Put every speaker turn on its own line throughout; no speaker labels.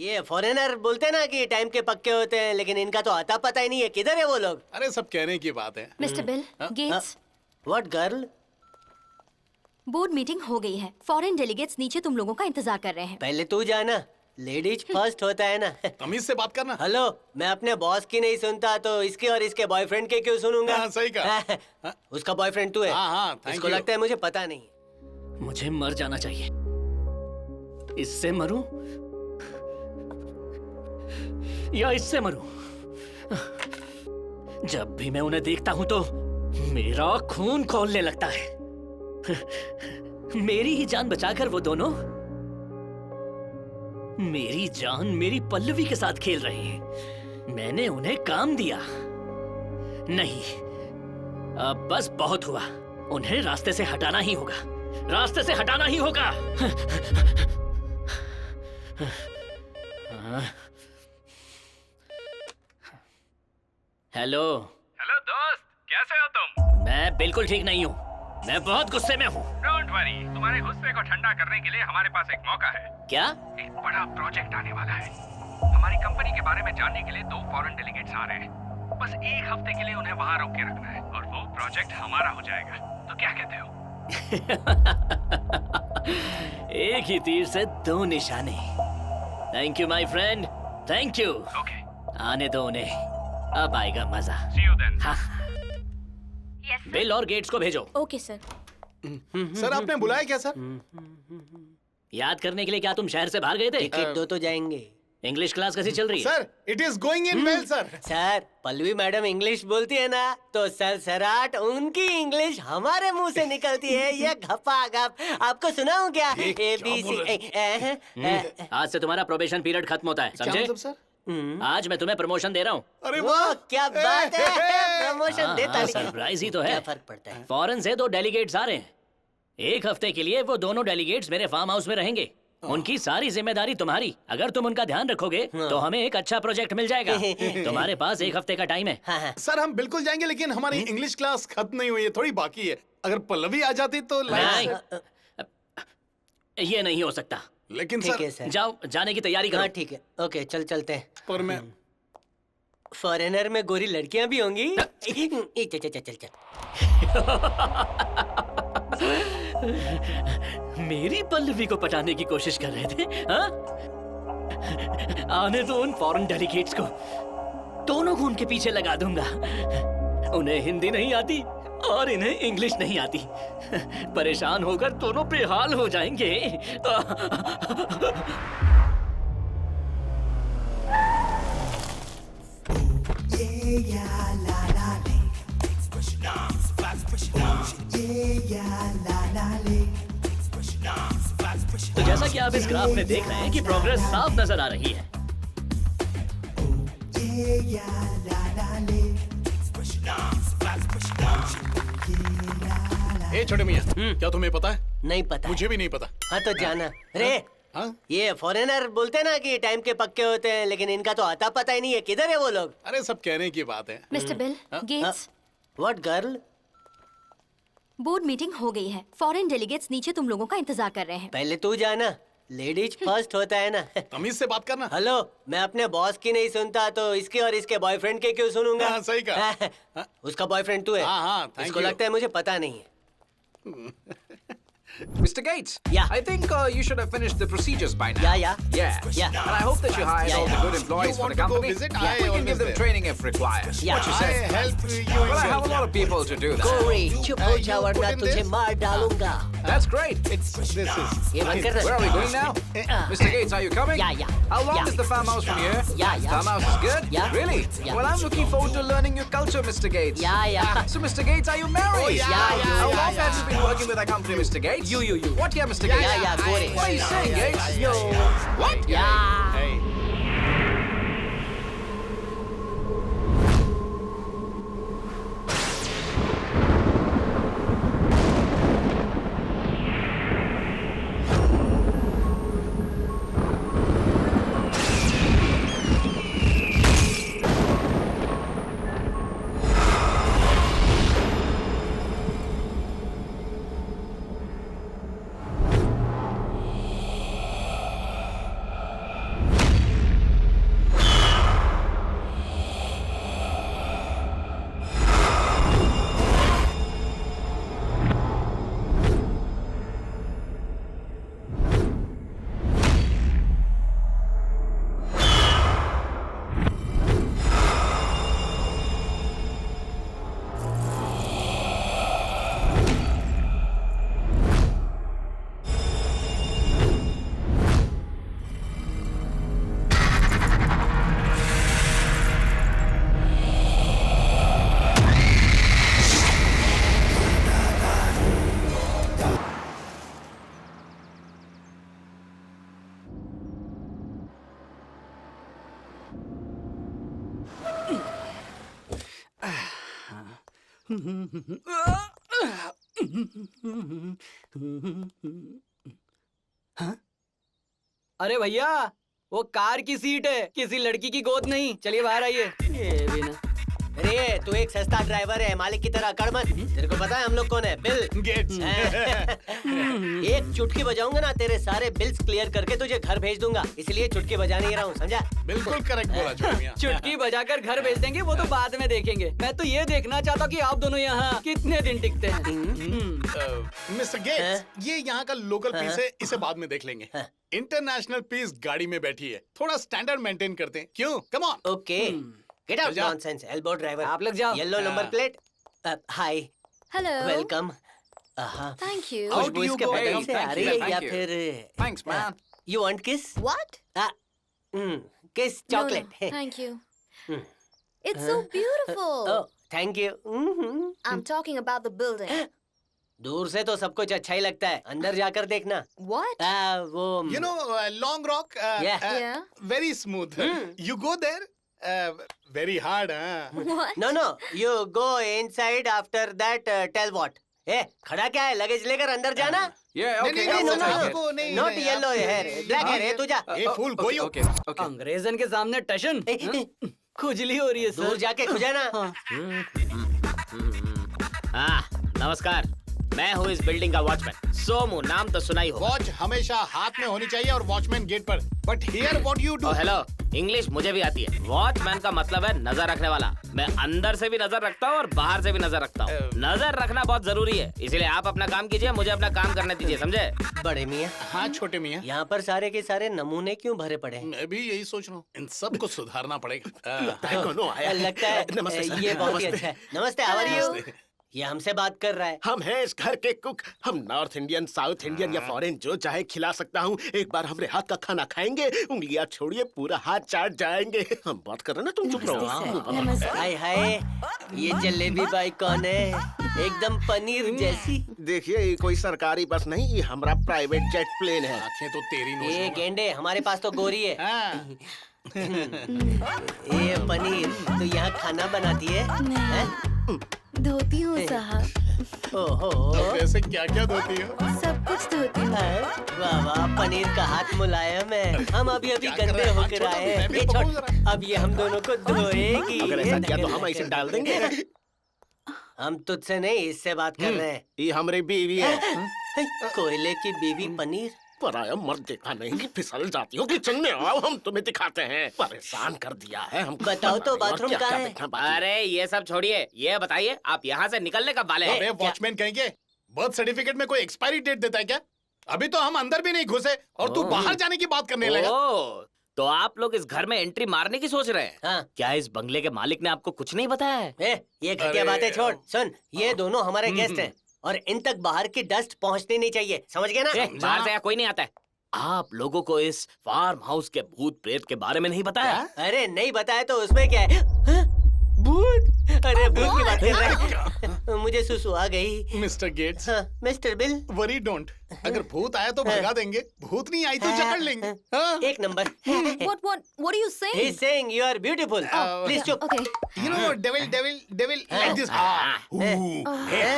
ये फॉरेनर बोलते ना कि टाइम के पक्के होते हैं, लेकिन इनका तो आता पता ही नहीं है किधर है वो लोग।
अरे सब कहने की बात है।
Mister Bill Gates,
what girl?
Board meeting हो गई है। फॉरेन डेलीगेट्स नीचे तुम लोगों का इंतजार कर रहे हैं।
पहले तू जाना, लेडीज फर्स्ट होता है ना।
तमीज से बात करना।
हेलो, मैं अपने बॉस की नहीं सुनता तो इसके और इसके बॉयफ्रेंड के क्यों सुनूंगा?
हाँ, सही कहा।
उसका बॉयफ्रेंड तू है।
हाँ, thank
इसको
you।
लगता है मुझे पता नहीं।
मुझे मर जाना चाहिए। इससे मरूं या इससे मरूं? जब भी मैं उन्हें देखता हूं तो मेरा खून खौलने लगता है। मेरी ही जान बचाकर वो दोनों मेरी जान मेरी पल्लवी के साथ खेल रहे हैं। मैंने उन्हें काम दिया नहीं, अब बस बहुत हुआ। उन्हें रास्ते से हटाना ही होगा, रास्ते से हटाना ही होगा। हेलो
हेलो दोस्त, कैसे हो तुम?
मैं बिल्कुल ठीक नहीं हूँ। मैं बहुत गुस्से में हूँ।
डोंट वरी, तुम्हारे गुस्से को ठंडा करने के लिए हमारे पास एक मौका है।
क्या?
एक बड़ा प्रोजेक्ट आने वाला है। हमारी कंपनी के बारे में जानने के लिए 2 फॉरेन डेलीगेट्स आ रहे हैं। बस 1 हफ्ते के लिए उन्हें वहाँ रोक के रखना है और वो प्रोजेक्ट हमारा हो जाएगा। तो क्या कहते हो?
एक ही तीर से 2 निशाने। Thank you my friend, thank you.
Okay,
आने दो उन्हें, अब आएगा मजा।
सी यू देन।
हाँ। बिल और गेट्स को भेजो।
Okay sir.
सर आपने बुलाया क्या सर?
याद करने के लिए क्या तुम शहर से बाहर गए थे?
टिकट दो तो जाएंगे।
इंग्लिश क्लास कैसी चल रही है?
Sir it is going in well sir.
Sir, Pallavi madam English बोलती है ना तो सरसराट उनकी इंग्लिश हमारे मुंह से निकलती है। ये घपाघप आपको सुनाऊं क्या? ABC।
आज से तुम्हारा प्रोबेशन पीरियड खत्म होता है,
क्या
समझे?
मतलब सर?
आज मैं तुम्हें प्रमोशन दे रहा हूँ।
अरे
वाह,
वाह
क्या बात है। प्रमोशन देता नहीं।
सरप्राइज ही तो है।
क्या फर्क पड़ता है?
फॉरेन से 2 डेलीगेट्स आ रहे हैं। 1 हफ्ते के लिए वो दोनों डेलीगेट्स मेरे फार्म हाउस में रहेंगे। उनकी सारी जिम्मेदारी तुम्हारी। अगर तुम उनका ध्यान रखोगे तो हमें एक अच्छा प्रोजेक्ट मिल जाएगा। तुम्हारे पास 1 हफ्ते का टाइम है।
हाँ।
सर हम बिल्कुल जाएंगे, लेकिन हमारी इंग्लिश क्लास खत्म नहीं हुई है, थोड़ी बाकी है। अगर पल्लवी आ जाती तो
नहीं,
लाइफ।
ये नहीं हो सकता।
लेकिन
ठीक है
सर
सर।
जाओ, जाने की तैयारी
हाँ
करो।
ठीक है, ओके चल चलते हैं।
पर मैं
फॉरेनर में गोरी लड़कियां भी होंगी। चल चल चल चल चल।
मेरी पल्लवी को पटाने की कोशिश कर रहे थे, हाँ? आने दो उन फॉरेन डेलीगेट्स को, दोनों को उनके पीछे लगा दूंगा। उन्हें हिंदी नहीं आती और इन्हें इंग्लिश नहीं आती। परेशान होकर दोनों बेहाल हो जाएंगे। तो जैसा कि आप इस ग्राफ में देख रहे हैं कि प्रोग्रेस साफ नजर आ रही है।
ए छोटे मियां, क्या तुम्हें पता है?
नहीं पता।
मुझे भी नहीं पता।
हाँ तो जाना रे।
हाँ?
ये फॉरेनर बोलते ना कि टाइम के पक्के होते हैं, लेकिन इनका तो आता पता ही नहीं है किधर है वो लोग।
अरे सब कहने की बात है।
Mister Bill Gates,
what girl?
Board meeting हो गई है। फॉरेन डेलीगेट्स नीचे तुम लोगों का इंतजार कर रहे हैं।
पहले तू जाना, लेडीज फर्स्ट होता है ना।
तमीज से बात करना।
हेलो, मैं अपने बॉस की नहीं सुनता तो इसके और इसके बॉयफ्रेंड के क्यों सुनूंगा?
हाँ, सही कहा।
उसका बॉयफ्रेंड तू है।
हाँ, thank
इसको
you।
लगता है मुझे पता नहीं है।
Mr. Gates,
Yeah.
I think you should have finished the procedures by now.
Yeah.
Yeah.
Yeah.
And I hope that you hired all the
Yeah.
good employees
You
for
want
the
to go
company.
visit?
Yeah.
I
We can
always
give them
there.
training if required.
Yeah.
What you
I
say?
help you
Well, I
in
have a lot of people to do that.
गोरी, चुप हो जा
you
वरना
put in
तुझे
this?
मार डालूंगा।
That's great.
This is
ये बंद कर
Where are we going now? Mr. Gates, are you coming?
Yeah.
How long
Yeah.
is the farmhouse from here?
Yeah.
Farmhouse is good?
Yeah.
Really?
Yeah.
Well, I'm looking forward to learning your culture, Mr. Gates.
Yeah.
So, Mr. Gates, are you married?
Oh, yeah,
How
yeah,
long
yeah.
have you been working with our company, Mr. Gates?
You.
What year, Mr. Gates?
Yeah, गोरी।
What are you saying, Gates?
Yo.
What?
Yeah.
Hey.
अरे भैया, वो car की seat है, किसी लड़की की गोद नहीं। चलिए बाहर आइए। ये भी ना।
अरे तू एक सस्ता ड्राइवर है, मालिक की तरह अकड़ मत। तेरे को पता है हम लोग कौन है? Bill
Gates.
एक चुटकी बजाऊंगा ना, तेरे सारे बिल्स क्लियर करके तुझे घर भेज दूंगा। इसलिए चुटकी बजा नहीं रहा हूँ, समझा?
बिल्कुल करेक्ट बोला छोटे मियां।
चुटकी बजाकर घर भेज देंगे, वो तो बाद में देखेंगे। मैं तो ये देखना चाहता हूँ कि आप दोनों यहाँ कितने दिन टिकते हैं।
मिस्टर गेट्स, ये यहाँ का लोकल पीस है, इसे बाद में देख लेंगे। इंटरनेशनल पीस गाड़ी में बैठी है, थोड़ा स्टैंडर्ड मेंटेन करते हैं। क्यों? Come on.
Okay, get out
जा।
Nonsense, elbow driver.
आप लोग जाओ।
Yellow number plate. Hi,
hello.
Welcome.
Thank you.
How do
खुशबू
you
इसके
go?
बदन
Hey,
से आ
thank
रही
you,
है
thank
या
you.
फिर
Thanks, man.
यू वांट किस?
What?
किस
No,
chocolate?
no, thank you. It's so beautiful.
Oh, thank you.
I'm talking about the building.
दूर से तो सब कुछ अच्छा ही लगता है, अंदर जाकर देखना।
What?
वो
You know, Long Rock,
Yeah.
very smooth. You go there, very hard, huh?
What?
No, you go inside, after that tell what. ए, खड़ा क्या है? लगेज लेकर अंदर जाना।
Yeah,
नहीं,
okay.
नहीं,
नो,
no,
नो,
आपको नहीं,
नॉट
नहीं,
येलो हेयर, ब्लैक हेयर है तुझा।
ए फूल
Okay,
गोयू।
okay, okay.
अंग्रेजन के सामने टशन। खुजली हो रही है
दूर
सर।
जाके खुजाना।
हाँ, नमस्कार। मैं हूँ इस बिल्डिंग का वॉचमैन। सोमू, नाम तो सुना ही होगा।
वॉच हमेशा हाथ में होनी चाहिए और वॉचमैन गेट पर। But here what you do?
Oh hello, English मुझे भी आती है। वॉचमैन का मतलब है नजर रखने वाला। मैं अंदर से भी नजर रखता हूँ और बाहर से भी नजर रखता हूँ। नजर रखना बहुत जरूरी है, इसलिए आप अपना काम कीजिए, मुझे अपना काम करने दीजिए, समझे?
बड़े मियाँ,
हाँ छोटे मियां,
यहाँ पर सारे के सारे नमूने क्यों भरे पड़े हैं?
मैं भी यही सोच रहा हूँ। इन सब को सुधारना पड़ेगा।
लगता है ये बहुत ही अच्छा है। नमस्ते, हाउ आर यू? ये हमसे बात कर रहा है।
हम हैं इस घर के कुक। हम नॉर्थ इंडियन, साउथ इंडियन या फॉरेन जो चाहे खिला सकता हूँ। एक बार हमरे हाथ का खाना खाएंगे, उंगलियां छोड़िए पूरा हाथ चाट जाएंगे। हम बात कर रहे हैं ना, तुम चुप रहो।
हाय हाय, ये जलेबी बाई कौन है? एकदम पनीर जैसी।
देखिए, ये कोई सरकारी बस नहीं, ये हमारा प्राइवेट जेट प्लेन है।
आंखें तो तेरी नोच
ये
लूंगा।
गेंडे, हमारे पास तो गोरी है।
हाँ,
ये पनीर तो यहाँ खाना बनाती है? हैं?
धोती हूँ साहब,
ओहो,
वैसे क्या क्या धोती हो?
सब कुछ धोती हूँ।
हैं? वाह वाह, पनीर का हाथ मुलायम है। हम अभी
क्या कर
गंदे
रहा है? हाथ
होकर
छोड़ो,
आए
मैं
हैं।
भी
ये
पकड़ूं
छोड़,
जरा।
अब ये हम दोनों को धोएगी।
अगर ऐसा किया तो हम ऐसे डाल देंगे।
हम तुझसे नहीं, इससे बात कर रहे हैं।
ये हमारी बीवी है।
कोयले की बीवी पनीर।
पराया मर्द देखा नहीं कि फिसल जाती हो। किचन में आओ, हम तुम्हें दिखाते हैं। परेशान कर दिया है हमको।
बताओ तो, बाथरूम कहाँ है?
देखना बाकी है।
अरे ये सब छोड़िए, ये बताइए आप यहाँ से निकलने कब वाले
अबे
हैं?
वॉचमैन कहेंगे, बर्थ सर्टिफिकेट में कोई एक्सपायरी डेट देता है क्या? अभी तो हम अंदर भी नहीं घुसे और तू बाहर जाने की बात करने लगा।
ओह, तो आप लोग इस घर में एंट्री मारने की सोच रहे हैं?
हाँ।
क्या इस बंगले के मालिक ने आपको कुछ नहीं बताया है?
ये घटिया
अरे,
बातें छोड़। सुन, ये दोनों हमारे गेस्ट हैं और इन तक बाहर की डस्ट पहुंचनी नहीं चाहिए, समझ गए ना?
बाहर से यहाँ कोई नहीं आता है। आप लोगों को इस फार्म हाउस के भूत प्रेत के बारे में नहीं बताया?
अरे नहीं बताया तो उसमें क्या है? हाँ? भूत? अरे भूत की बात कर रहे हैं। मुझे सुसु आ गई।
मिस्टर गेट्स,
हाँ, मिस्टर बिल।
Worry don't. अगर भूत आया तो भगा देंगे, भूत नहीं आई तो जकड़ लेंगे। हाँ?
एक number.
What are you saying?
He's saying you are beautiful. Please चुप।
Okay.
You know, devil,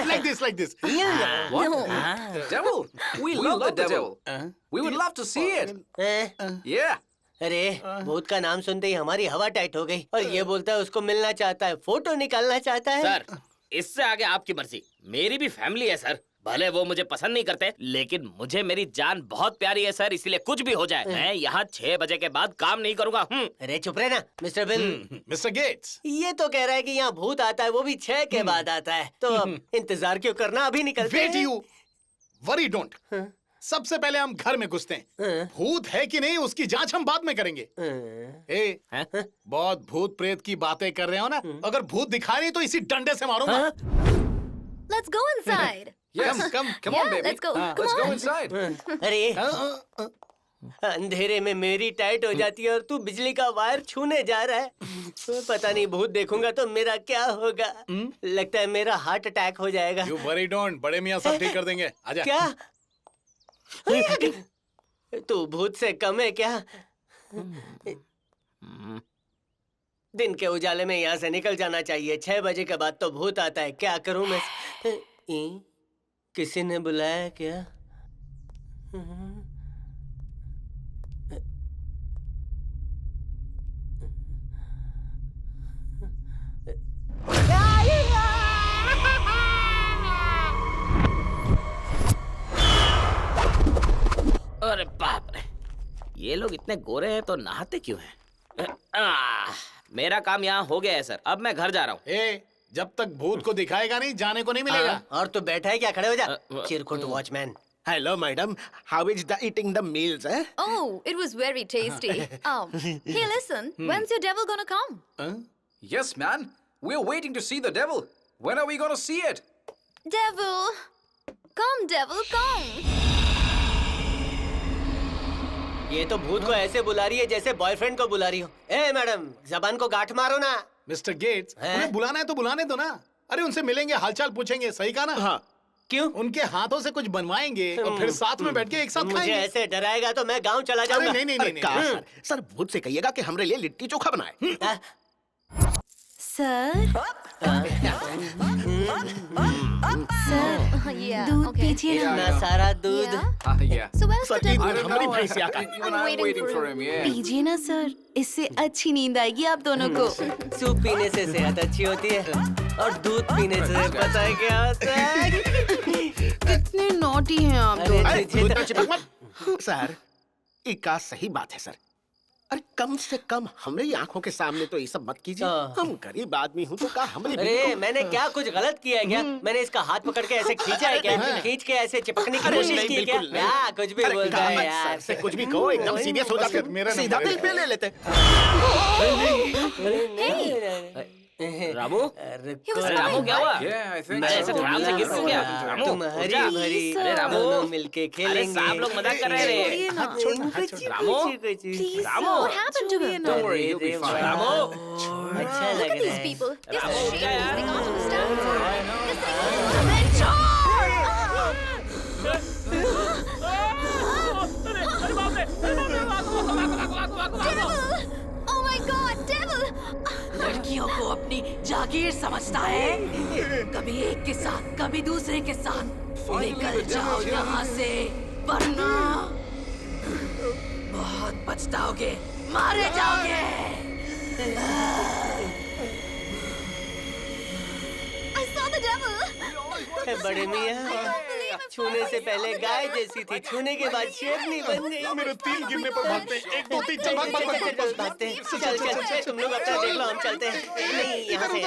like this. Like this.
No.
Devil? We love the devil. We would love to see it.
हैं?
Yeah.
अरे भूत का नाम सुनते ही हमारी हवा tight हो गई। और ये बोलता है उसको मिलना चाहता है, फोटो निकालना चाहता है।
सर, इससे आगे आपकी मर्जी। मेरी भी फैमिली है सर। भले वो मुझे पसंद नहीं करते, लेकिन मुझे मेरी जान बहुत प्यारी है सर, इसलिए कुछ भी हो जाए मैं यहाँ 6 बजे के बाद काम नहीं करूँगा।
अरे चुप रहे ना मिस्टर बिल।
मिस्टर गेट्स,
ये तो कह रहा है कि यहाँ भूत आता है, वो भी 6 के बाद आता है। तो अब इंतजार क्यों करना, अभी निकलते
वेट
हैं।
You, worry don't. सबसे पहले हम घर में घुसते हैं। भूत है कि नहीं उसकी जांच हम बाद में करेंगे। ए, बहुत भूत प्रेत की बातें कर रहे हो ना? अगर भूत दिखा नहीं तो इसी डंडे से मारूंगा।
Let's go inside.
Yes.
Come.
Come
Yeah,
on, baby.
let's go. Come
Let's go
on.
inside.
अरे अंधेरे में मेरी टाइट हो जाती है और तू बिजली का वायर छूने जा रहा है। पता नहीं भूत देखूंगा तो मेरा क्या होगा। लगता है मेरा हार्ट अटैक हो जाएगा।
You worry don't, बड़े मियाँ सब ठीक कर देंगे। आजा।
क्या? तू भूत से कम है क्या? दिन के उजाले में यहाँ से निकल जाना चाहिए। 6 बजे के बाद तो भूत आता है। क्या करूं मैं? किसी ने बुलाया क्या?
अरे बाप रे, ये लोग इतने गोरे हैं तो नहाते क्यों हैं? मेरा काम यहाँ हो गया है सर, अब मैं घर जा रहा हूँ।
ए, जब तक भूत को दिखाएगा नहीं जाने को नहीं मिलेगा।
और तू बैठा है क्या? खड़े हो जा। चिरकुट watchman.
Hello madam, how is the eating the meals?
Oh, it was very tasty. Hey, listen. When's your devil gonna come?
Yes, man. We're waiting to see the devil. When are we gonna see it?
Devil, devil, come.
ये तो भूत को ऐसे बुला रही है जैसे boyfriend को बुला रही हो। ए मैडम, जबान को गांठ मारो ना।
मिस्टर गेट्स, उन्हें बुलाना है तो बुलाने दो ना। अरे उनसे मिलेंगे, हालचाल पूछेंगे, सही कहा ना?
हाँ।
क्यों?
उनके हाथों से कुछ बनवाएंगे और फिर साथ में बैठ के एक साथ
मुझे
खाएंगे।
ऐसे डराएगा तो मैं गांव चला
अरे
जाऊंगा।
नहीं नहीं नहीं,
कहा
नहीं।
सर भूत से कहिएगा कि हमरे लिए लिट्टी चोखा बनाए।
Sir? Yeah. दूध पीजिए ना।
इतना सारा दूध।
Yeah.
So where's the
sir
devil?
ये हमारी भैंसिया का।
Even I'm waiting for him, yeah.
पीजिए ना सर, इससे अच्छी नींद आएगी आप दोनों को।
सूप पीने से सेहत अच्छी होती है और दूध पीने से पता है क्या होता है?
कितने नॉटी हैं आप
अरे
अरे,
तुझे
दूध
तो-
में चिपक मत। सर, इका सही बात है सर। अरे कम से कम हमरे आंखों के सामने तो ये सब मत कीजिए। हम गरीब आदमी हूँ तो का हमरे
अरे मैंने क्या कुछ गलत किया है क्या? मैंने इसका हाथ पकड़ के ऐसे खींचा है क्या? खींच के ऐसे चिपकने की
अरे
कोशिश
नहीं,
की है क्या?
बिल्कुल नहीं।
क्या कुछ भी
अरे
बोलता
कहा
है
मत,
यार।
सर से कुछ भी कहो एकदम सीरियस हो जाते
मेरा
सीधा
नंबर
दिल पे ले लेते।
रामू,
रुको,
was
अरे रामू क्या हुआ?
Yeah, I think
अरे ऐसे धड़ाम से गिर क्यों गया? रामू,
तुम
उठ
हरी
जा।
भरी
अरे रामू,
दोनों मिलके
अरे
खेलेंगे।
साहब लोग मजाक कर रहे हैं। Ramu, Ramu,
What happened to him?
Don't worry, you'll be fine.
Ramu,
अच्छा
Look
लग
at
रहा
these
है।
people. They're so
रामू, क्या
shameless.
यार?
They can't understand. This thing is devil! Oh my God, devil!
लड़कियों को अपनी जागीर समझता है। कभी एक के साथ, कभी दूसरे के साथ। निकल जाओ यहाँ से, वरना बहुत पछताओगे, मारे जाओगे।
I saw the devil!
बड़े मियाँ, छूने से पहले गाय जैसी थी, छूने के बाद शेरनी बन गई।
मेरे 3 गिरने पर भागते हैं। 1 2 3 चल भाग भाग भाग।
भागते हैं। चल तुम लोग अपना देख लो, हम चलते हैं। नहीं यहाँ से